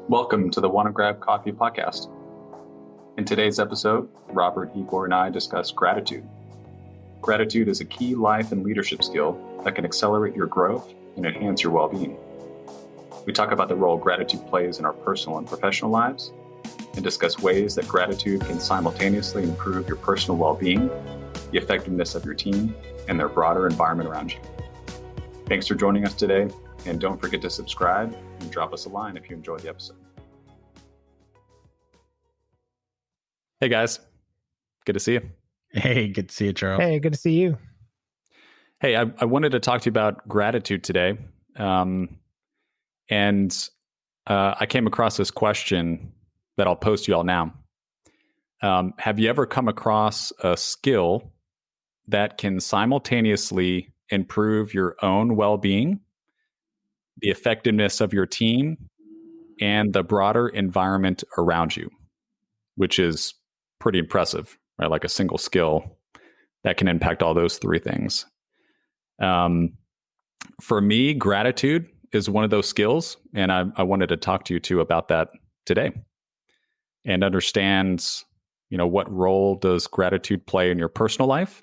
Welcome to the Wanna Grab Coffee podcast. In today's episode, Robert, Igor, and I discuss gratitude. Gratitude is a key life and leadership skill that can accelerate your growth and enhance your well-being. We talk about the role gratitude plays in our personal and professional lives and discuss ways that gratitude can simultaneously improve your personal well-being, the effectiveness of your team, and their broader environment around you. Thanks for joining us today, and don't forget to subscribe and drop us a line if you enjoyed the episode. Hey guys, good to see you. Hey, good to see you, Charles. Hey, good to see you. Hey, I wanted to talk to you about gratitude today. I came across this question that I'll post to you all now. Have you ever come across a skill that can simultaneously improve your own well-being, the effectiveness of your team, and the broader environment around you? Which is pretty impressive, right? Like a single skill that can impact all those three things. For me, gratitude is one of those skills, and I wanted to talk to you too about that today, and understand, what role does gratitude play in your personal life,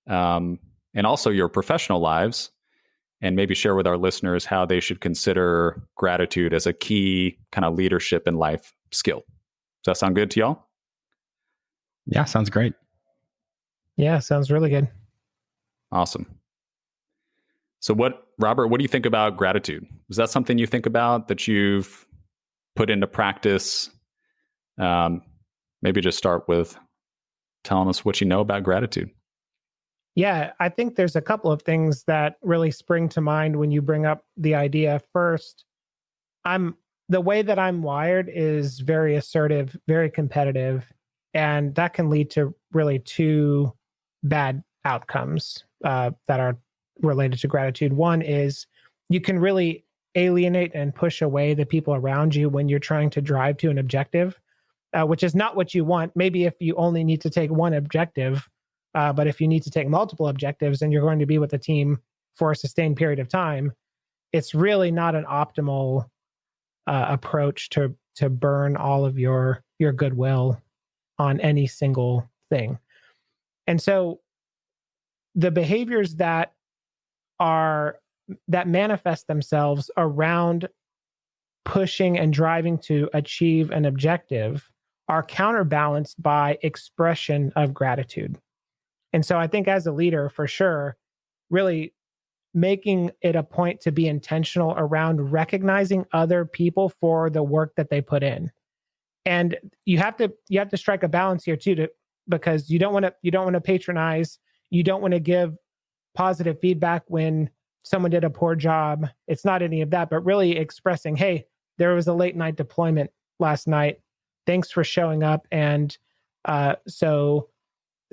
and also your professional lives, and maybe share with our listeners how they should consider gratitude as a key kind of leadership and life skill. Does that sound good to y'all? Yeah, sounds great. Yeah, sounds really good. Awesome. So Robert, what do you think about gratitude? Is that something you think about that you've put into practice? Maybe just start with telling us what you know about gratitude. Yeah, I think there's a couple of things that really spring to mind when you bring up the idea. First, the way that I'm wired is very assertive, very competitive, and that can lead to really two bad outcomes that are related to gratitude. One is you can really alienate and push away the people around you when you're trying to drive to an objective, which is not what you want. Maybe if you only need to take one objective, but if you need to take multiple objectives and you're going to be with the team for a sustained period of time, it's really not an optimal approach to burn all of your goodwill on any single thing. And so the behaviors that manifest themselves around pushing and driving to achieve an objective are counterbalanced by expression of gratitude. And so I think as a leader, for sure, really making it a point to be intentional around recognizing other people for the work that they put in. And you have to strike a balance here too, because you don't want to patronize, you don't want to give positive feedback when someone did a poor job. It's not any of that, but really expressing, hey, there was a late night deployment last night. Thanks for showing up. And so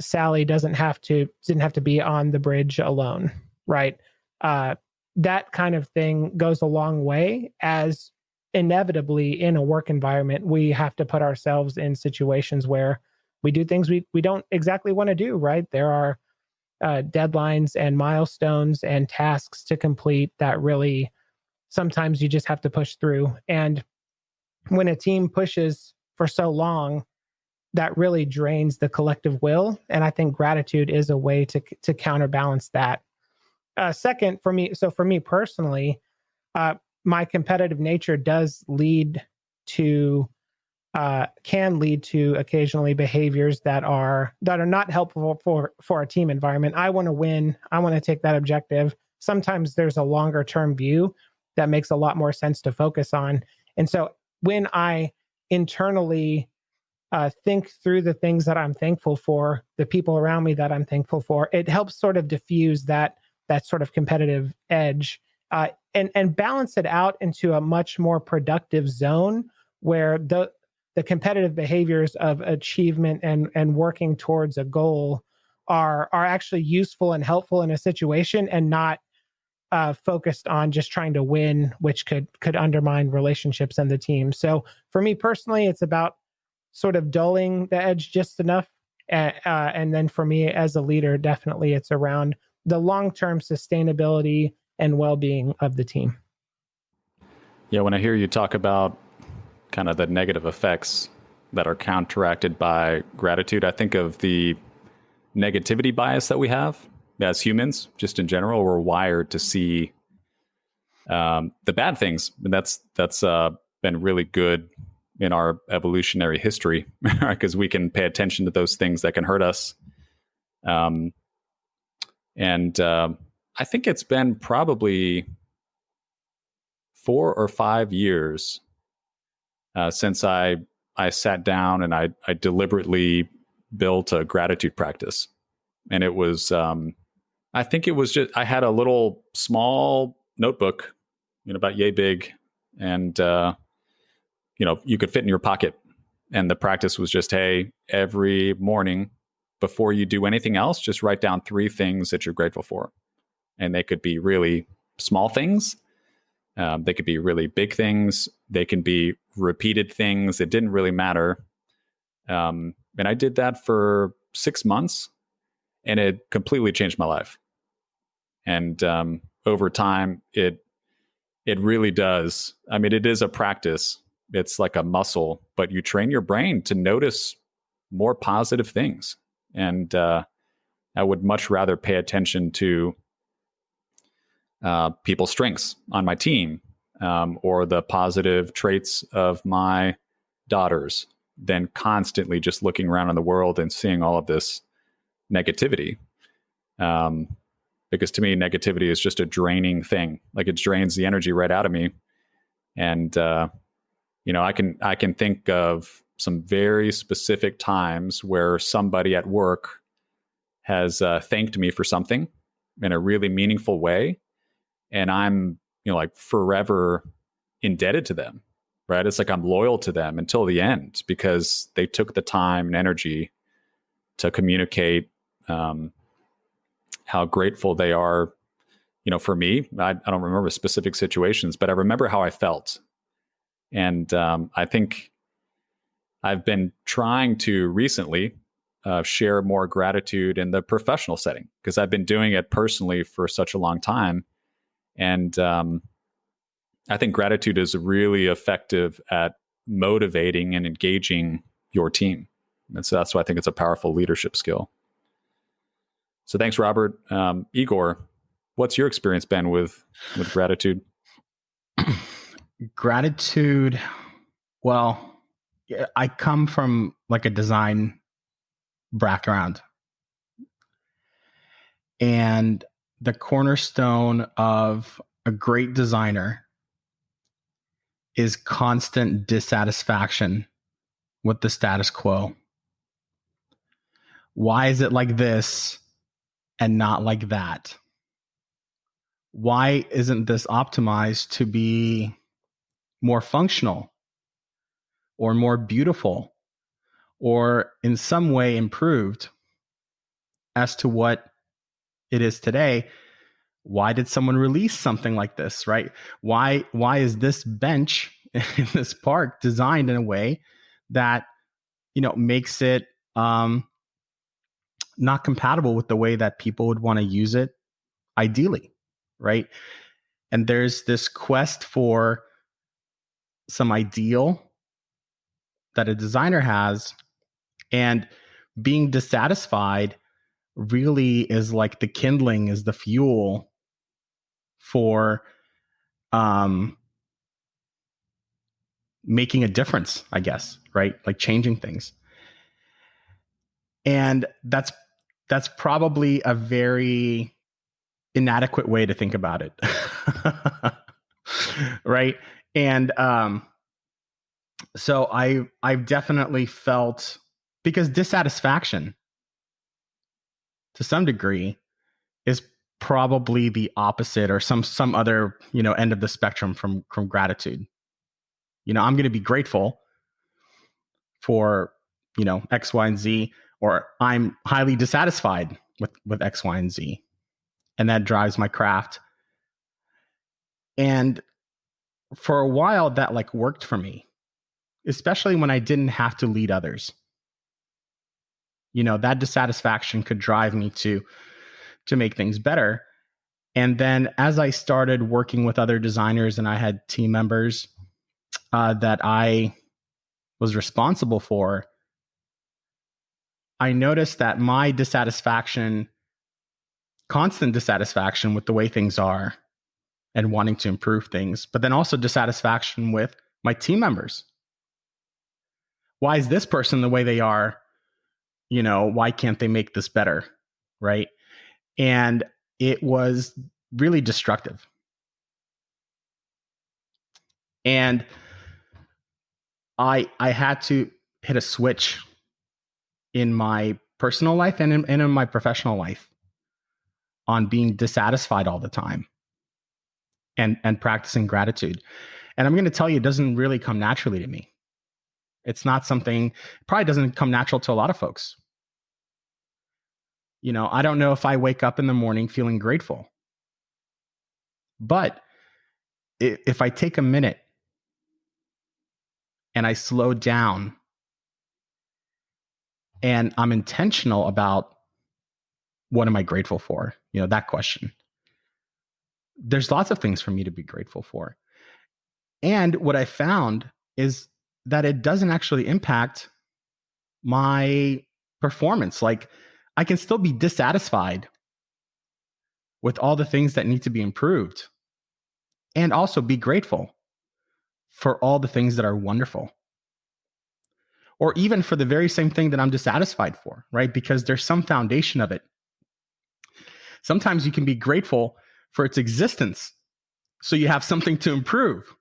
Sally didn't have to be on the bridge alone, right? That kind of thing goes a long way, as inevitably in a work environment, we have to put ourselves in situations where we do things we don't exactly want to do, right? There are deadlines and milestones and tasks to complete that really sometimes you just have to push through. And when a team pushes for so long, that really drains the collective will. And I think gratitude is a way to counterbalance that. Second, for me personally, my competitive nature does can lead to occasionally behaviors that are not helpful for a team environment. I want to win. I want to take that objective. Sometimes there's a longer term view that makes a lot more sense to focus on. And so when I internally think through the things that I'm thankful for, the people around me that I'm thankful for, it helps sort of diffuse that sort of competitive edge and balance it out into a much more productive zone where the competitive behaviors of achievement and working towards a goal are actually useful and helpful in a situation, and not focused on just trying to win, which could undermine relationships and the team. So for me personally, it's about sort of dulling the edge just enough. And then for me as a leader, definitely it's around the long-term sustainability and well-being of the team. Yeah, when I hear you talk about kind of the negative effects that are counteracted by gratitude, I think of the negativity bias that we have as humans. Just in general, we're wired to see the bad things, and that's been really good in our evolutionary history, because we can pay attention to those things that can hurt us. And I think it's been probably 4 or 5 years since I sat down and I deliberately built a gratitude practice. And it was, I think it was just, I had a little small notebook, about yay big, and, you could fit in your pocket. And the practice was just, hey, every morning before you do anything else, just write down 3 things that you're grateful for. And they could be really small things. They could be really big things. They can be repeated things. It didn't really matter. And I did that for 6 months, and it completely changed my life. And over time, it really does. I mean, it is a practice. It's like a muscle, but you train your brain to notice more positive things. And I would much rather pay attention to people's strengths on my team, or the positive traits of my daughters, than constantly just looking around in the world and seeing all of this negativity. Because to me, negativity is just a draining thing. Like, it drains the energy right out of me. And I can think of some very specific times where somebody at work has thanked me for something in a really meaningful way, and I'm like forever indebted to them. Right? It's like I'm loyal to them until the end, because they took the time and energy to communicate how grateful they are, for me. I don't remember specific situations, but I remember how I felt. And I think I've been trying to recently share more gratitude in the professional setting, because I've been doing it personally for such a long time. And I think gratitude is really effective at motivating and engaging your team. And so that's why I think it's a powerful leadership skill. So thanks, Robert. Igor, what's your experience been with gratitude? Gratitude. Well, I come from like a design background. And the cornerstone of a great designer is constant dissatisfaction with the status quo. Why is it like this and not like that? Why isn't this optimized to be more functional or more beautiful or in some way improved as to what it is today? Why did someone release something like this, right? Why is this bench in this park designed in a way that, makes it not compatible with the way that people would want to use it ideally, right? And there's this quest for some ideal that a designer has, and being dissatisfied really is like the kindling, is the fuel for making a difference, I guess, right? Like changing things. And that's probably a very inadequate way to think about it. Right? And so I've definitely felt, because dissatisfaction to some degree is probably the opposite, or some other, end of the spectrum from gratitude. I'm going to be grateful for, X, Y, and Z, or I'm highly dissatisfied with X, Y, and Z. And that drives my craft. And for a while that like worked for me, especially when I didn't have to lead others. That dissatisfaction could drive me to make things better. And then as I started working with other designers, and I had team members that I was responsible for, I noticed that my dissatisfaction, constant dissatisfaction with the way things are and wanting to improve things, but then also dissatisfaction with my team members. Why is this person the way they are? Why can't they make this better? Right. And it was really destructive. And I had to hit a switch in my personal life and in my professional life on being dissatisfied all the time and practicing gratitude. And I'm going to tell you, it doesn't really come naturally to me. It's not something, probably doesn't come natural to a lot of folks. I don't know if I wake up in the morning feeling grateful. But if I take a minute and I slow down and I'm intentional about what am I grateful for, that question, there's lots of things for me to be grateful for. And what I found is that it doesn't actually impact my performance. Like, I can still be dissatisfied with all the things that need to be improved and also be grateful for all the things that are wonderful. Or even for the very same thing that I'm dissatisfied for, right? Because there's some foundation of it. Sometimes you can be grateful for its existence, so you have something to improve.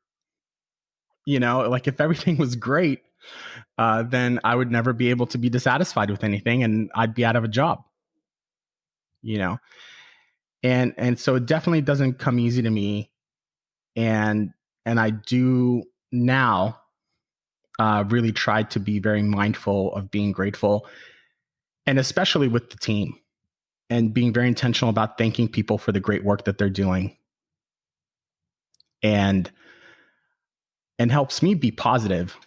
Like if everything was great, then I would never be able to be dissatisfied with anything and I'd be out of a job. And so it definitely doesn't come easy to me. And I do now really try to be very mindful of being grateful, and especially with the team, and being very intentional about thanking people for the great work that they're doing. And helps me be positive,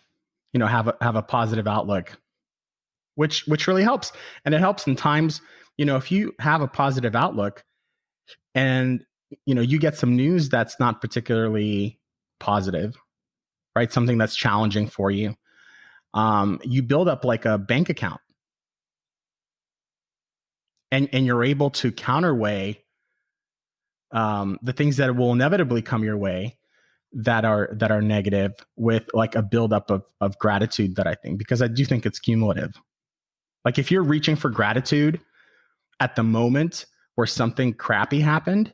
have a positive outlook, which really helps. And it helps in times, if you have a positive outlook and, you get some news that's not particularly positive, right? Something that's challenging for you. You build up like a bank account, and you're able to counterweigh the things that will inevitably come your way that are negative with like a buildup of gratitude, that I think, because I do think it's cumulative. Like if you're reaching for gratitude at the moment where something crappy happened,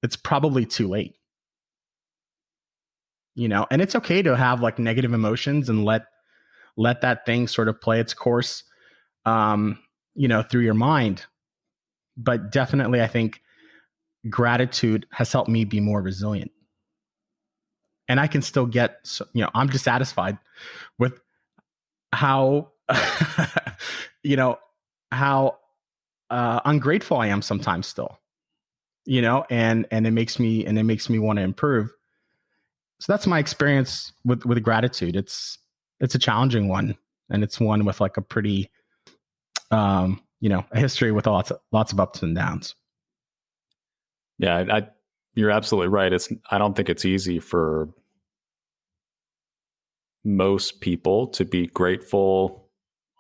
it's probably too late. And it's okay to have like negative emotions and let that thing sort of play its course, through your mind. But definitely, I think gratitude has helped me be more resilient. And I can still get, I'm dissatisfied with how, how ungrateful I am sometimes still, and it makes me want to improve. So that's my experience with gratitude. It's a challenging one, and it's one with like a pretty, a history with lots of ups and downs. Yeah, you're absolutely right. I don't think it's easy for most people to be grateful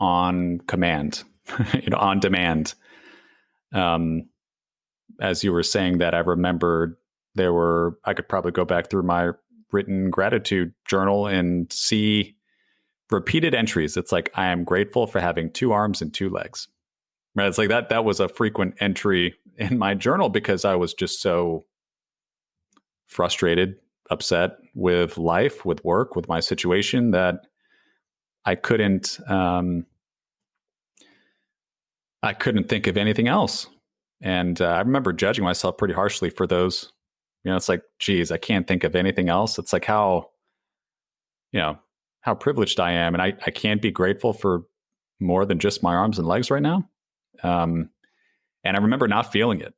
on command, on demand. As you were saying that, I remembered I could probably go back through my written gratitude journal and see repeated entries. It's like, I am grateful for having 2 arms and 2 legs. Right? It's like that was a frequent entry in my journal because I was just so frustrated, upset with life, with work, with my situation, that I couldn't think of anything else. And I remember judging myself pretty harshly for those. It's like, geez, I can't think of anything else. It's like how privileged I am. And I can't be grateful for more than just my arms and legs right now. And I remember not feeling it.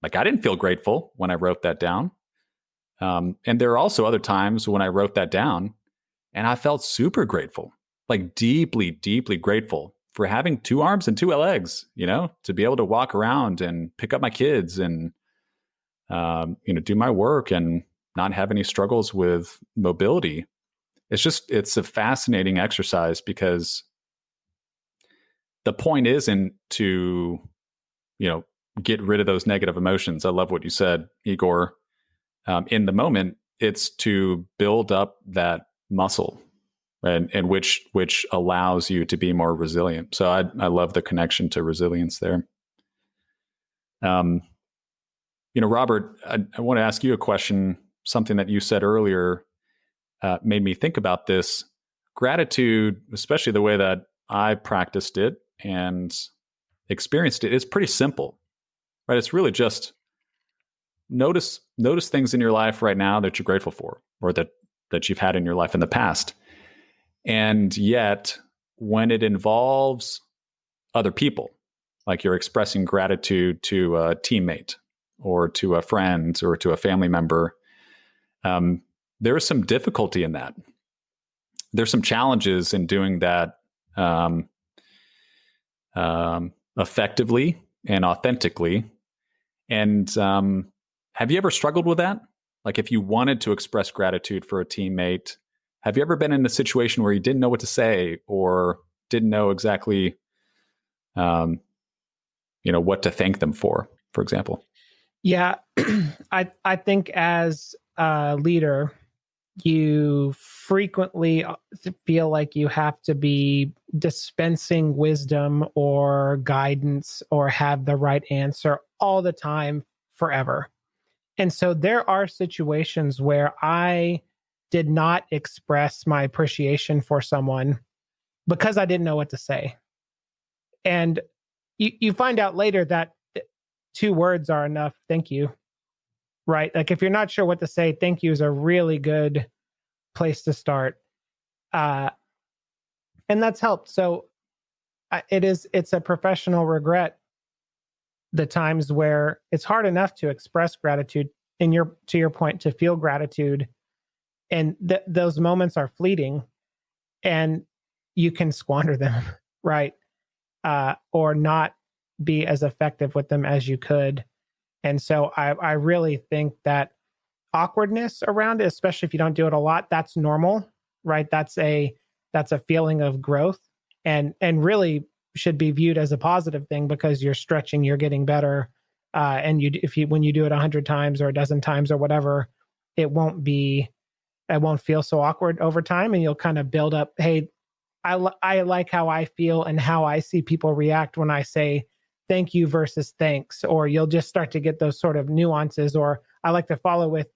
Like, I didn't feel grateful when I wrote that down. And there are also other times when I wrote that down and I felt super grateful, like deeply, deeply grateful for having 2 arms and 2 legs, to be able to walk around and pick up my kids and, do my work and not have any struggles with mobility. it's a fascinating exercise, because the point isn't to, get rid of those negative emotions. I love what you said, Igor. In the moment, it's to build up that muscle, and which allows you to be more resilient. So I love the connection to resilience there. Robert, I want to ask you a question. Something that you said earlier made me think about this. Gratitude, especially the way that I practiced it and experienced it, is pretty simple, right? It's really just notice things in your life right now that you're grateful for, or that you've had in your life in the past. And yet, when it involves other people, like you're expressing gratitude to a teammate or to a friend or to a family member, there is some difficulty in that. There's some challenges in doing that effectively and authentically. And have you ever struggled with that? Like, if you wanted to express gratitude for a teammate, have you ever been in a situation where you didn't know what to say, or didn't know exactly, what to thank them for example? Yeah, I think as a leader, you frequently feel like you have to be dispensing wisdom or guidance or have the right answer all the time, forever. And so there are situations where I did not express my appreciation for someone because I didn't know what to say. And you find out later that 2 words are enough. Thank you. Right? Like, if you're not sure what to say, thank you is a really good place to start. And that's helped. So it's a professional regret, the times where it's hard enough to express gratitude, to your point, to feel gratitude. And those moments are fleeting, and you can squander them, right? Or not be as effective with them as you could. And so I really think that awkwardness around it, especially if you don't do it a lot, that's normal, right? That's a feeling of growth, and really should be viewed as a positive thing, because you're stretching, you're getting better. And when you do it 100 times or a dozen times or whatever, it won't feel so awkward over time, and you'll kind of build up. Hey, I like how I feel and how I see people react when I say thank you versus thanks, or you'll just start to get those sort of nuances. Or I like to follow with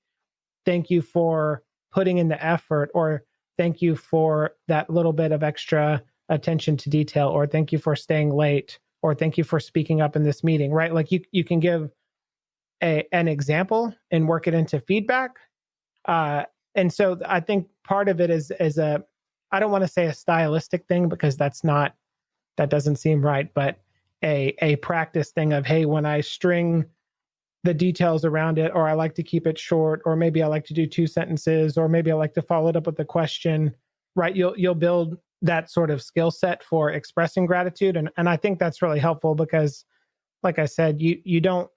thank you for putting in the effort, or thank you for that little bit of extra attention to detail, or thank you for staying late, or thank you for speaking up in this meeting, right? Like, you can give an example and work it into feedback. And so I think part of it is I don't want to say a stylistic thing, because that doesn't seem right, but a practice thing of, hey, when I string the details around it, or I like to keep it short, or maybe I like to do 2 sentences, or maybe I like to follow it up with a question, right? You'll build that sort of skill set for expressing gratitude. And I think that's really helpful, because, like I said, you don't,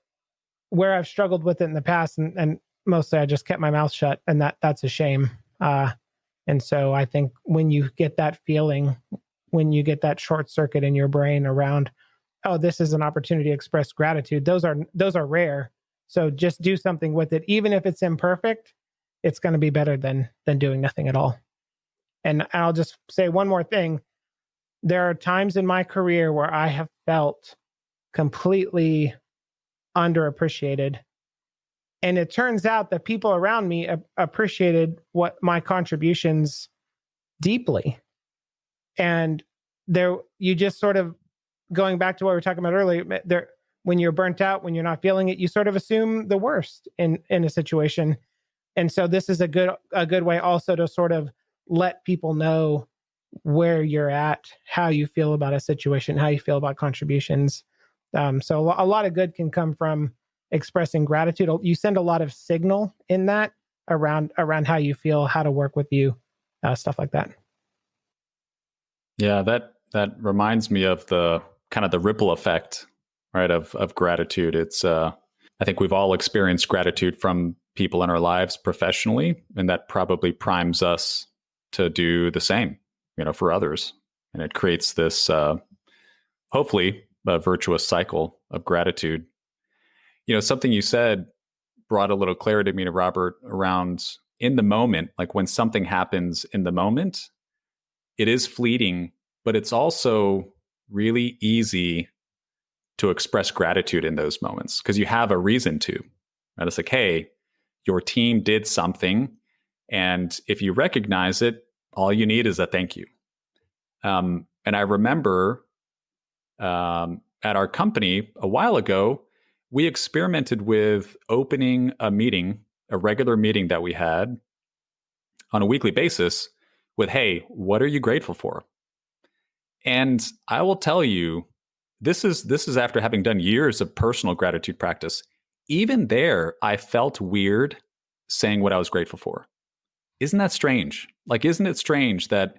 where I've struggled with it in the past, and mostly I just kept my mouth shut, and that's a shame. And so I think when you get that feeling, when you get that short circuit in your brain around, oh, this is an opportunity to express gratitude, those are rare. So just do something with it. Even if it's imperfect, it's going to be better than doing nothing at all. And I'll just say one more thing. There are times in my career where I have felt completely underappreciated. And it turns out that people around me appreciated what my contributions deeply. And you just sort of, going back to what we were talking about earlier, when you're burnt out, when you're not feeling it, you sort of assume the worst in a situation. And so this is a good way also to sort of let people know where you're at, how you feel about a situation, how you feel about contributions. So a lot of good can come from expressing gratitude. You send a lot of signal in that around how you feel, how to work with you, stuff like that. Yeah, that reminds me of the kind of the ripple effect, right, of gratitude. It's I think we've all experienced gratitude from people in our lives professionally, and that probably primes us to do the same, for others. And it creates this, hopefully, a virtuous cycle of gratitude. Something you said brought a little clarity to me, to Robert, around in the moment, like when something happens in the moment, it is fleeting, but it's also really easy to express gratitude in those moments because you have a reason to. Right? It's like, hey, your team did something, and if you recognize it, all you need is a thank you. And I remember at our company a while ago, we experimented with opening a meeting, a regular meeting that we had on a weekly basis with, hey, what are you grateful for? And I will tell you, this is after having done years of personal gratitude practice. Even there, I felt weird saying what I was grateful for. Isn't that strange? Like, isn't it strange that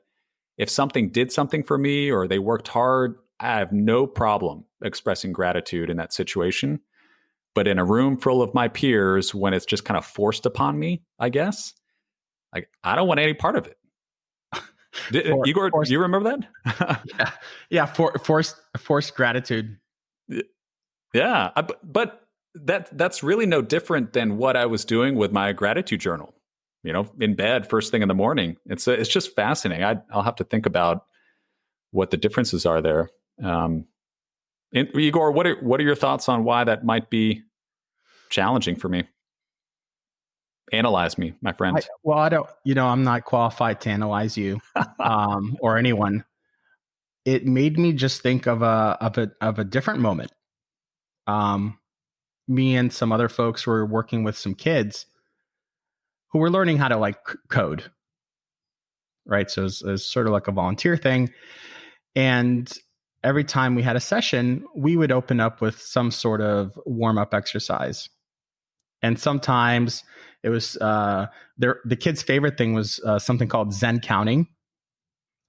if something did something for me or they worked hard, I have no problem expressing gratitude in that situation. But in a room full of my peers, when it's just kind of forced upon me, I guess, like, I don't want any part of it. Igor, do you remember that? Yeah. Forced gratitude. Yeah, but that's really no different than what I was doing with my gratitude journal. In bed first thing in the morning. It's just fascinating. I'll have to think about what the differences are there. Igor, what are your thoughts on why that might be challenging for me? Analyze me, my friend. I don't. I'm not qualified to analyze you or anyone. It made me just think of a different moment. Me and some other folks were working with some kids who were learning how to code, right? So it's sort of like a volunteer thing. And every time we had a session, we would open up with some sort of warm-up exercise. And sometimes it was the kids' favorite thing was something called Zen counting.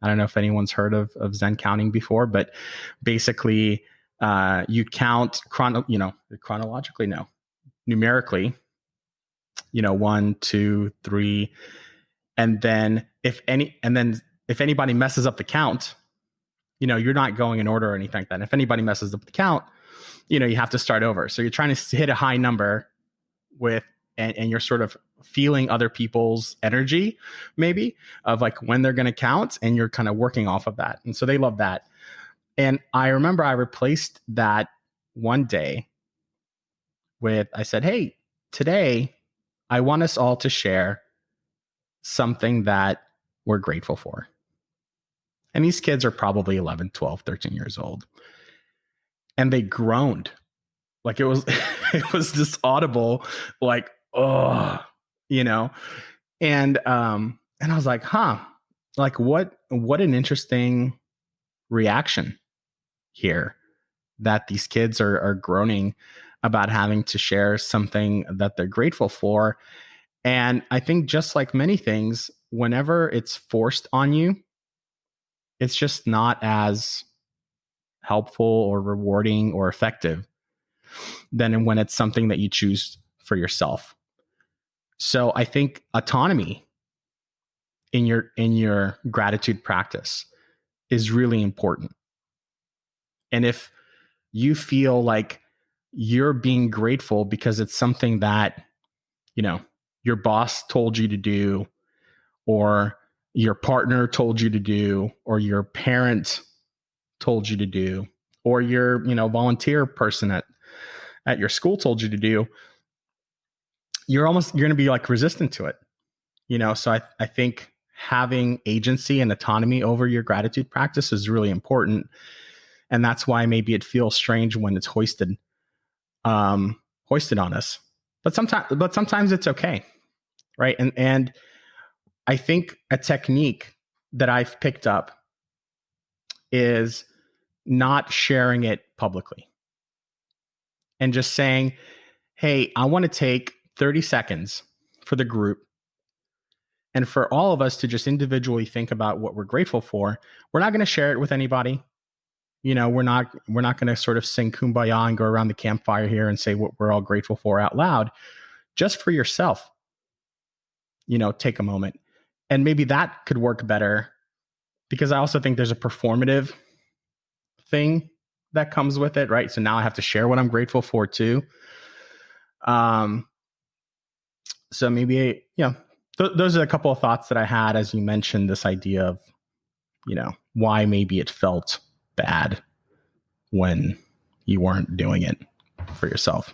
I don't know if anyone's heard of Zen counting before, but basically you count chronologically, no, numerically, 1, 2, 3, and then if anybody messes up the count, you're not going in order or anything like that. If anybody messes up the count, you have to start over. So you're trying to hit a high number and you're sort of feeling other people's energy, maybe, of like when they're going to count, and you're kind of working off of that. And so they love that. And I remember I replaced that one day I said, hey, today I want us all to share something that we're grateful for. And these kids are probably 11, 12, 13 years old. And they groaned. Like it was this audible, like, oh, and I was like, like what an interesting reaction here that these kids are groaning about having to share something that they're grateful for. And I think just like many things, whenever it's forced on you, it's just not as helpful or rewarding or effective than when it's something that you choose for yourself. So I think autonomy in your gratitude practice is really important. And if you feel like you're being grateful because it's something that, your boss told you to do, or your partner told you to do, or your parent told you to do, or your, volunteer person at your school told you to do, you're going to be like resistant to it. So I think having agency and autonomy over your gratitude practice is really important. And that's why maybe it feels strange when it's hoisted on us. But sometimes it's okay. Right. And I think a technique that I've picked up is not sharing it publicly and just saying, hey, I want to take 30 seconds for the group and for all of us to just individually think about what we're grateful for. We're not going to share it with anybody. We're not going to sort of sing Kumbaya and go around the campfire here and say what we're all grateful for out loud. Just for yourself, take a moment And maybe that could work better, because I also think there's a performative thing that comes with it, right? So now I have to share what I'm grateful for too. So maybe, those are a couple of thoughts that I had as you mentioned this idea of, why maybe it felt bad when you weren't doing it for yourself.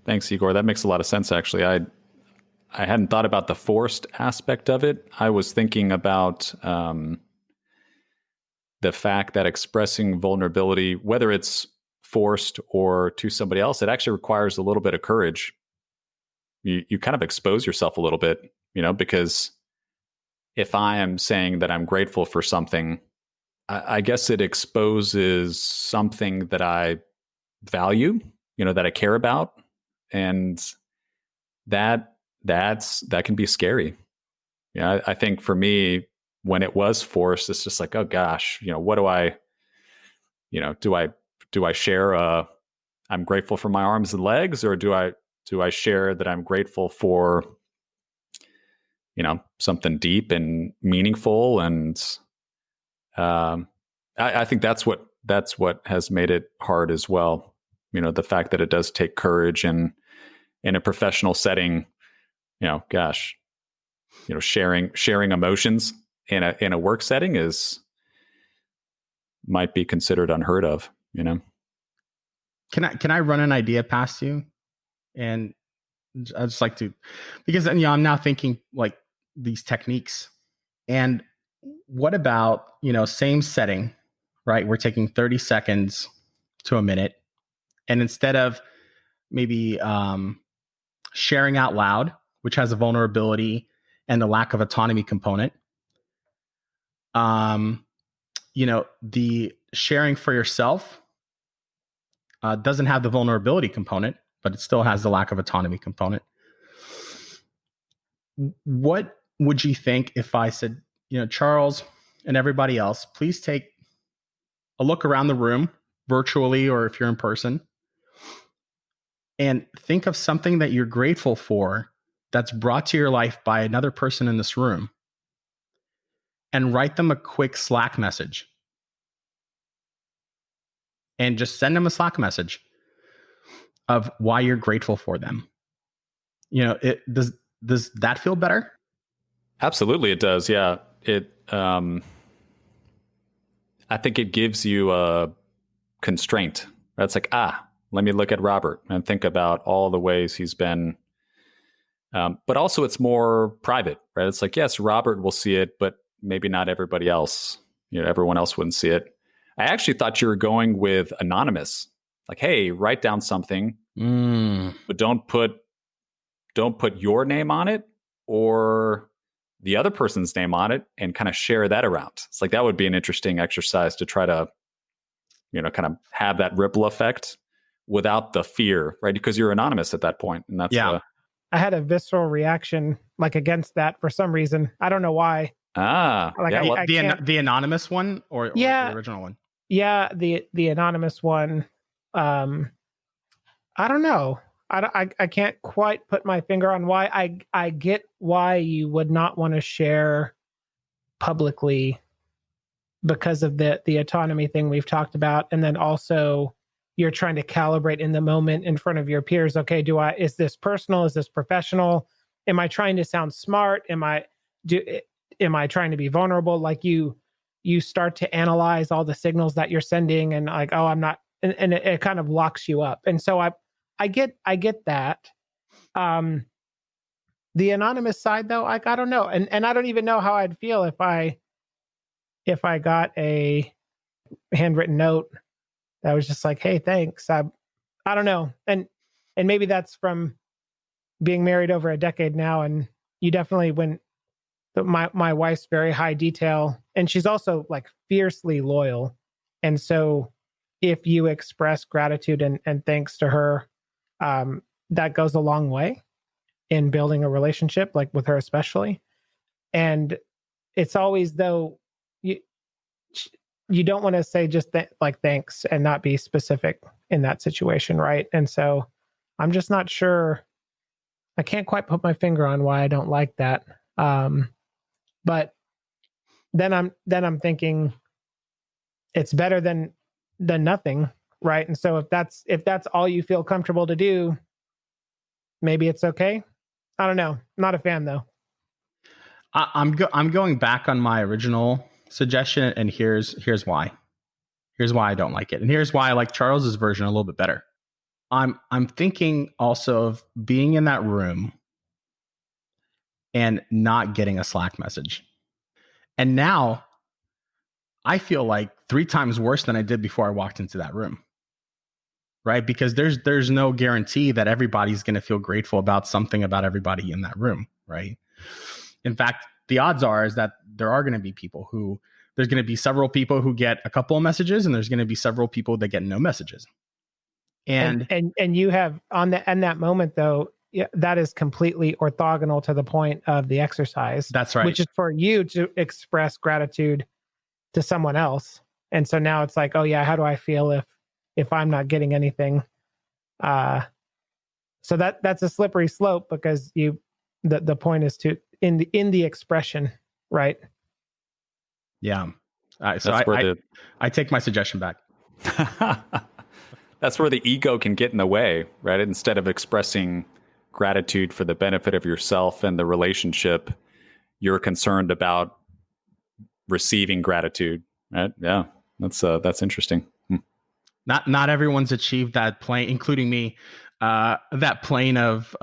Thanks, Igor. That makes a lot of sense, actually. I hadn't thought about the forced aspect of it. I was thinking about the fact that expressing vulnerability, whether it's forced or to somebody else, it actually requires a little bit of courage. You kind of expose yourself a little bit, because if I am saying that I'm grateful for something, I guess it exposes something that I value, that I care about. And that can be scary. I think for me, when it was forced, it's just like, oh gosh, what do I, do I share I'm grateful for my arms and legs, or do I share that I'm grateful for, something deep and meaningful? And I think that's what has made it hard as well. The fact that it does take courage, and in a professional setting, gosh, sharing emotions in a work setting might be considered unheard of. Can I run an idea past you? And I just like to, because I'm now thinking like these techniques. And what about, same setting, right? We're taking 30 seconds to a minute. And instead of maybe sharing out loud, which has a vulnerability and the lack of autonomy component, the sharing for yourself doesn't have the vulnerability component, but it still has the lack of autonomy component. What would you think if I said, Charles and everybody else, please take a look around the room virtually, or if you're in person, and think of something that you're grateful for that's brought to your life by another person in this room, and write them a quick Slack message, and just send them a Slack message of why you're grateful for them. Does that feel better? Absolutely, it does. Yeah, I think it gives you a constraint. That's like, let me look at Robert and think about all the ways he's been. But also, it's more private, right? It's like, yes, Robert will see it, but maybe not everybody else. Everyone else wouldn't see it. I actually thought you were going with anonymous, like, hey, write down something, but don't put your name on it or the other person's name on it, and kind of share that around. It's like, that would be an interesting exercise to try to, kind of have that ripple effect without the fear, right? Because you're anonymous at that point. And that's, I had a visceral reaction against that for some reason. I don't know why. The anonymous one or the original one? Yeah, the anonymous one. I don't know. I can't quite put my finger on why. I get why you would not want to share publicly because of the autonomy thing we've talked about, and then also you're trying to calibrate in the moment in front of your peers. Okay, is this personal? Is this professional? Am I trying to sound smart? Am I trying to be vulnerable? Like you start to analyze all the signals that you're sending, and like, oh, I'm not, and it kind of locks you up. And so I get that. The anonymous side, though, I don't know, and I don't even know how I'd feel if I got a handwritten note that was just like, hey, thanks. I don't know, and maybe that's from being married over a decade now, and you definitely my wife's very high detail, and she's also like fiercely loyal, and so if you express gratitude and thanks to her, that goes a long way in building a relationship, like with her especially. And it's always, though, you don't want to say just thanks and not be specific in that situation, right? And so I'm just not sure. I can't quite put my finger on why I don't like that. But then I'm thinking it's better than nothing, right? And so if that's all you feel comfortable to do, maybe it's okay. I don't know. Not a fan though. I'm going back on my original suggestion, and here's why. Here's why I don't like it, and here's why I like Charles's version a little bit better. I'm thinking also of being in that room and not getting a Slack message, and now I feel like 3 times worse than I did before I walked into that room. Right? Because there's no guarantee that everybody's going to feel grateful about something about everybody in that room, right? In fact, the odds are is that there are going to be people who there's going to be several people who get a couple of messages, and there's going to be several people that get no messages. And you have in that moment though, that is completely orthogonal to the point of the exercise. That's right. Which is for you to express gratitude to someone else. And so now it's like, oh yeah, how do I feel if I'm not getting anything? So that's a slippery slope, because the point is to in the expression, right? Yeah. So I take my suggestion back. That's where the ego can get in the way, right? Instead of expressing gratitude for the benefit of yourself and the relationship, you're concerned about receiving gratitude, right? Yeah, that's interesting. Not everyone's achieved that plane, including me. That plane of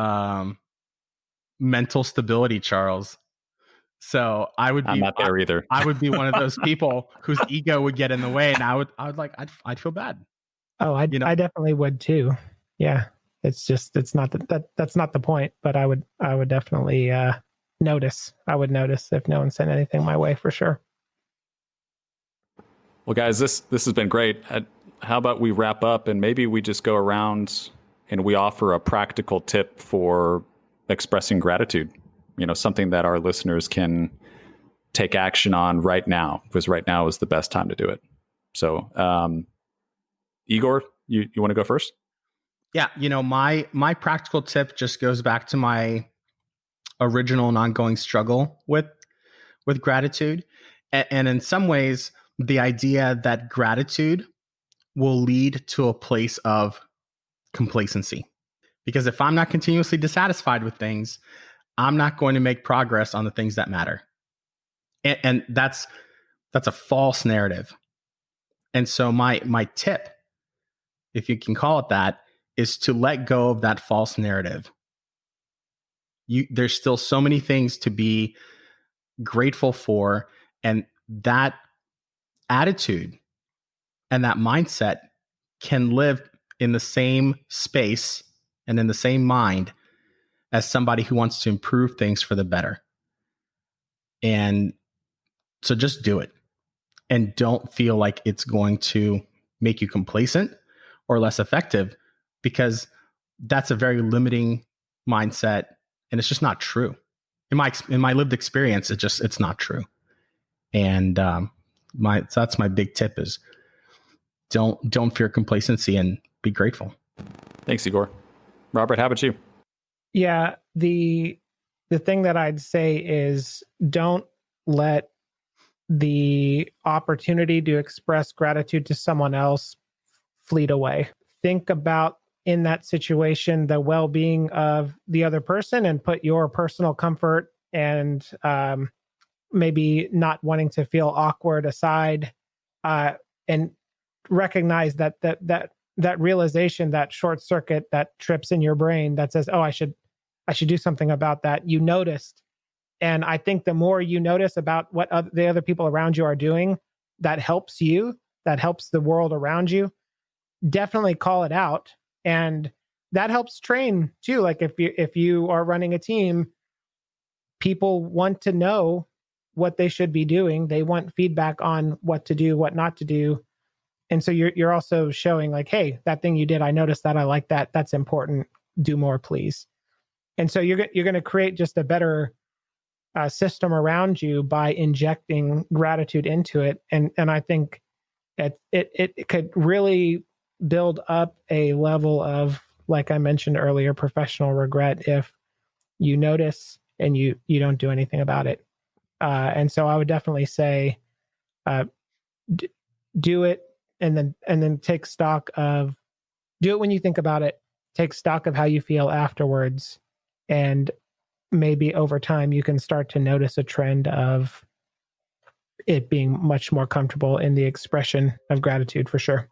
mental stability, Charles. So I'm not there either. I would be one of those people whose ego would get in the way, and I'd feel bad. Oh, I definitely would too. Yeah, it's not that's not the point. But I would definitely notice. I would notice if no one sent anything my way, for sure. Well, guys, this has been great. How about we wrap up, and maybe we just go around and we offer a practical tip for expressing gratitude. Something that our listeners can take action on right now, because right now is the best time to do it. So, Igor, you want to go first? Yeah, my practical tip just goes back to my original and ongoing struggle with gratitude, and in some ways, the idea that gratitude will lead to a place of complacency. Because if I'm not continuously dissatisfied with things, I'm not going to make progress on the things that matter. And that's a false narrative. And so my tip, if you can call it that, is to let go of that false narrative. There's still so many things to be grateful for, and that attitude and that mindset can live in the same space and in the same mind as somebody who wants to improve things for the better. And so just do it, and don't feel like it's going to make you complacent or less effective, because that's a very limiting mindset, and it's just not true. In my lived experience, it's not true. And so that's my big tip: is don't fear complacency and be grateful. Thanks, Igor. Robert, how about you? Yeah, the thing that I'd say is, don't let the opportunity to express gratitude to someone else fleet away. Think about, in that situation, the well-being of the other person, and put your personal comfort and maybe not wanting to feel awkward aside, and recognize that realization, that short circuit that trips in your brain that says, oh, I should do something about that. You noticed. And I think the more you notice about what the other people around you are doing, that helps you, that helps the world around you. Definitely call it out. And that helps train too. Like if you are running a team, people want to know what they should be doing. They want feedback on what to do, what not to do. And so you're also showing like, hey, that thing you did, I noticed that, I like that. That's important. Do more, please. And so you're going to create just a better system around you by injecting gratitude into it. And I think it could really build up a level of, like I mentioned earlier, professional regret if you notice and you don't do anything about it. And so I would definitely say, do it, and then take stock of, do it when you think about it, take stock of how you feel afterwards. And maybe over time you can start to notice a trend of it being much more comfortable in the expression of gratitude, for sure.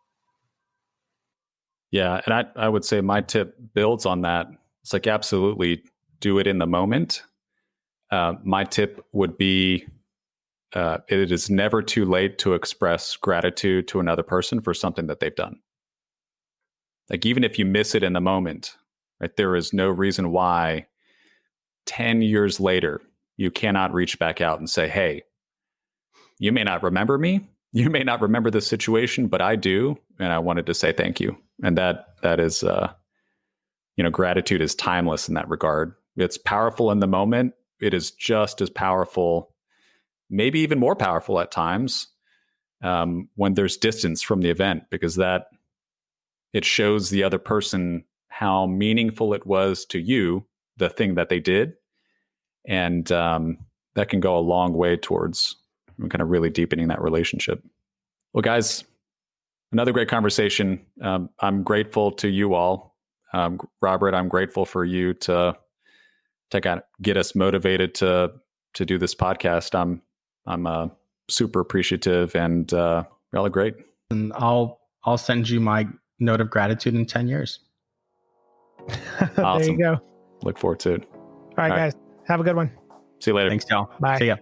Yeah. And I would say my tip builds on that. It's like, absolutely do it in the moment. My tip would be, it is never too late to express gratitude to another person for something that they've done. Like, even if you miss it in the moment, right, there is no reason why 10 years later, you cannot reach back out and say, hey, you may not remember me. You may not remember the situation, but I do. And I wanted to say thank you. And that is, gratitude is timeless in that regard. It's powerful in the moment. It is just as powerful, maybe even more powerful at times, when there's distance from the event, because that it shows the other person how meaningful it was to you, the thing that they did. And that can go a long way towards kind of really deepening that relationship. Well, guys, another great conversation. I'm grateful to you all. Robert, I'm grateful for you to get us motivated to do this podcast. I'm super appreciative, and y'all are great. And I'll send you my note of gratitude in 10 years. There you go. Look forward to it. All right, guys. Have a good one. See you later. Thanks, y'all. Bye. See ya.